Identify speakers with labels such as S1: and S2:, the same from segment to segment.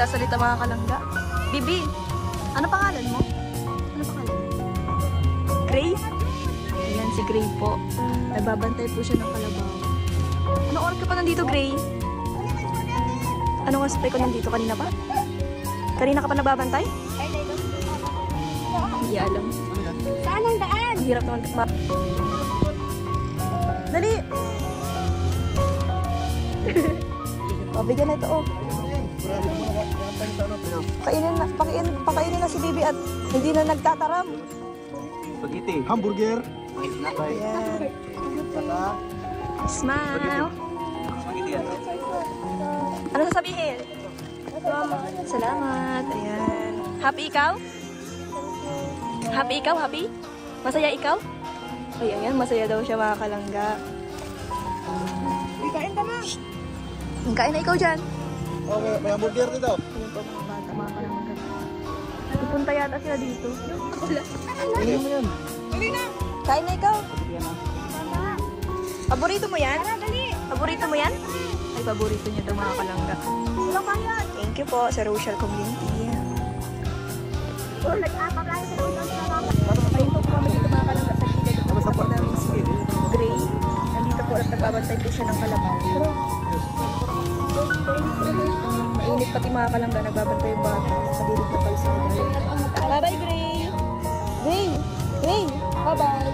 S1: nagsasalita mga kalangga. Bibi, ano pangalan mo? Ano pangalan? Gray? Ayan, si Gray po. Nagbabantay po siya ng kalabaw. Anong oras ka pa nandito, Gray? Anong oras pa ko nandito? Kanina pa? Kanina ka pa nagbabantay? Hindi alam.
S2: Saan ang daan?
S1: Hirap naman. Dali! Pabigyan na ito, oh. Pakainin na si Bibi at hindi na nagtataram.
S3: Spaghetti. Hamburger.
S1: Ayan. Smile. Ano sasabihin? Salamat. Ayan. Happy ikaw? Happy ikaw? Happy? Masaya ikaw? Ay, ayan. Masaya daw siya mga kalangga.
S2: Kain ka na.
S1: Kain na ikaw dyan.
S3: Oh, may hamburger dito.
S1: Ayan po mga bata, mga kalangga. Ipunta yata sila dito.
S3: Tingnan mo yan.
S2: Dali na.
S1: Kain na ikaw.
S2: Mama.
S1: Paborito mo yan?
S2: Tara, dali.
S1: Paborito mo yan? Ay, paborito niya ito mga kalangga.
S2: Wala ka yan.
S1: Thank you po sa Rochelle Community.
S2: Oh, nag-apply sa doon sa mama.
S1: Ayun po kami dito mga kalangga sa gilid. Tapos po namin si Gray. Nandito po at nagbabantay po siya ng kalabaw. Mainit pati mga kalangga. Nagbabantay yung bata. Sa gilid na pala sila. Bye-bye, Gray! Gray! Gray! Bye-bye!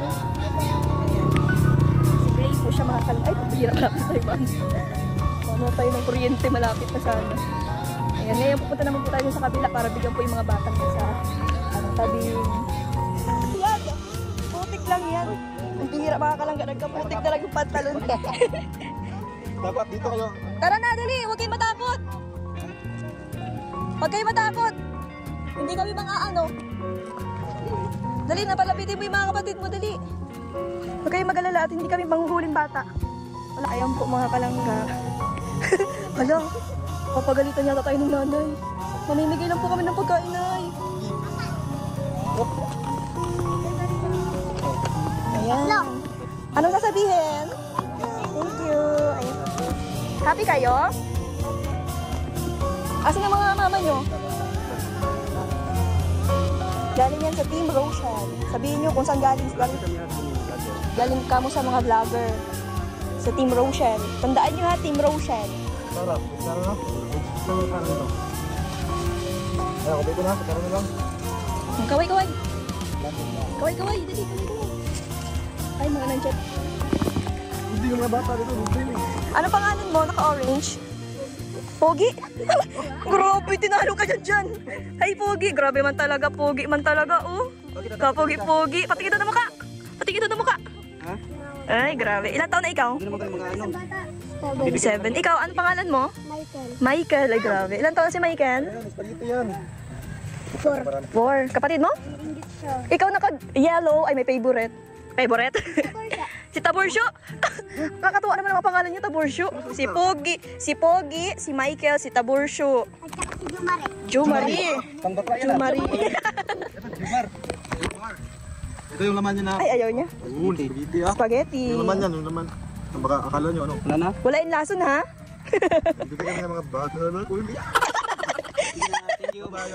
S1: Si Gray po siya mga kalangga. Ay, pagpahirap natin sa ibang. Ano tayo ng kuryente, malapit na sana. Ayan, ngayon pupunta naman po tayo sa kabila para bigyan po yung mga batang sa tabing. Yan! Putik lang yan. Ang bihira mga kalangga, nagkaputik na lang yung pantalon.
S3: Dapat dito kayo.
S1: Tara na, dali! Huwag kayong matakot! Huwag kayong matakot! Hindi kami mga ano. Dali, napalapitin mo yung mga kapatid mo, dali. Huwag kayong mag-alala at hindi kami manghuhuling bata. Wala, ayan po mga kalangga. Hala, papagalitan yata tayo ng nanay. Mamimigay lang po kami ng pagkain, nay. Ayan. Anong sasabihin? Thank you. Ayan. Happy kayo? Asan ang mga mama nyo? Galing yan sa Team Rochelle. Sabihin nyo kung saan galing. Galing ka mo sa mga vlogger. Sa Team Rochelle. Tandaan nyo ha, Team Rochelle.
S3: Sarap. Sarap. Sarap na dito. Ay, ako dito na. Sarap na lang.
S1: Kaway-kaway. Kaway-kaway. Dali, kaway-kaway. Ay, mga nandiyan.
S3: Hindi yung mga bata dito. Hindi.
S1: Ano pangalan mo? Naka-orange? Pogi? Grabe, tinalo ka dyan. Ay, Pogi. Grabe man talaga. Pogi man talaga, oh. Kapogi-pogi. Pati kita na mukha. Pati kita na mukha.
S3: Ha?
S1: Ay, grabe. Ilan taon na ikaw?
S3: Hindi naman kayo mga ano.
S1: 7. Ikaw, ano pangalan mo?
S2: Michael.
S1: Michael. Ay, grabe. Ilan taon na si Michael?
S3: Ayan, spaghetti yan.
S1: 4. Kapatid mo?
S2: Hindi siya.
S1: Ikaw naka-yellow. Ay, may favorite. Favorite? Si Taborsyo. Nakakatuwa naman ang pangalan niyo, Taborsyo. Si Pogi, si Michael, si Taborsyo.
S2: At saka si Jumare.
S1: Jumari.
S3: Pambakla yan.
S1: Jumari.
S3: Jumar. Ito yung laman niya na.
S1: Ay, ayaw niya.
S3: Spaghetti ah.
S1: Spaghetti.
S3: Yung laman yan, yung laman. Ang baka akala nyo ano? Wala na?
S1: Wala yung lason, ha?
S3: Hindi ka ng mga bata na. Thank you. Bye.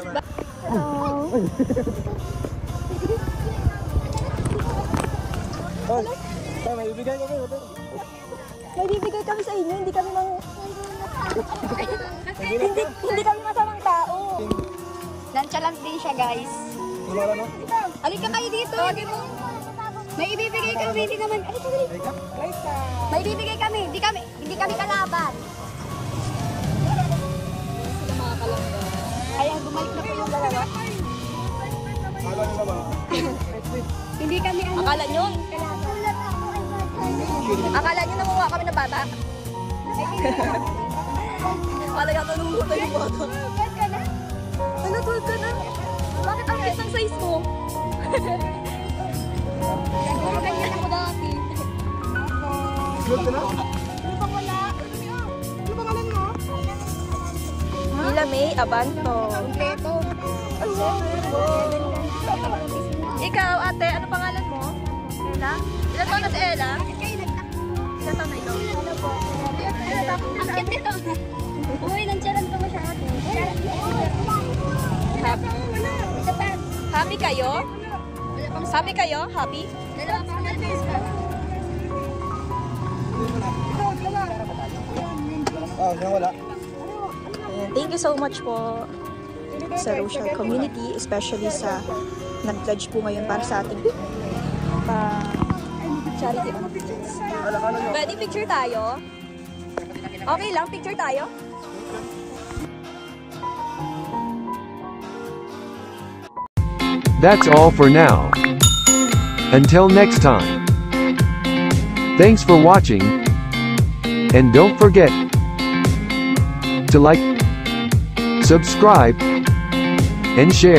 S3: Oh, may ibigay kami.
S1: May bibigay kami sa inyo, hindi kami hindi kami masamang tao.
S2: Nonchalant din siya, guys.
S3: Wala na?
S2: Halika kayo dito. May ibibigay kami, hindi naman. Halika dito. May ibibigay kami, hindi kami kalaban. Sila mga kalangga. Kaya bumalik na po yung dalawa.
S3: Wala na ba?
S2: Hindi kami ano.
S1: Akala nyo?
S2: Kalaban.
S1: Akala nyo namuha kami ng bata? Wala yata nung luto yung bata.
S2: Ba't ka na?
S1: Ano, 12 ka na? Bakit ang kiss ang size mo?
S2: Siguro ganyan ako dati.
S3: Good ka na?
S2: Ano bang wala? Ano pangalan mo?
S1: Mila May Abanto.
S2: Kompleto.
S1: Ikaw, ate, ano pangalan mo? Ella? Ilan taon na si Ella? Ilan taon na ikaw?
S2: Ano po? Ang cute nito. Uy, nonchalant ka masyado.
S1: Happy kayo? Happy kayo? Happy?
S3: Wala.
S1: Ayan, thank you so much po sa Rochelle community, especially sa nag-pledge po ngayon para sa ating charity. Pwede picture tayo? Okay lang, picture tayo?
S4: That's all for now. Until next time. Thanks for watching. And don't forget to like, subscribe, and share.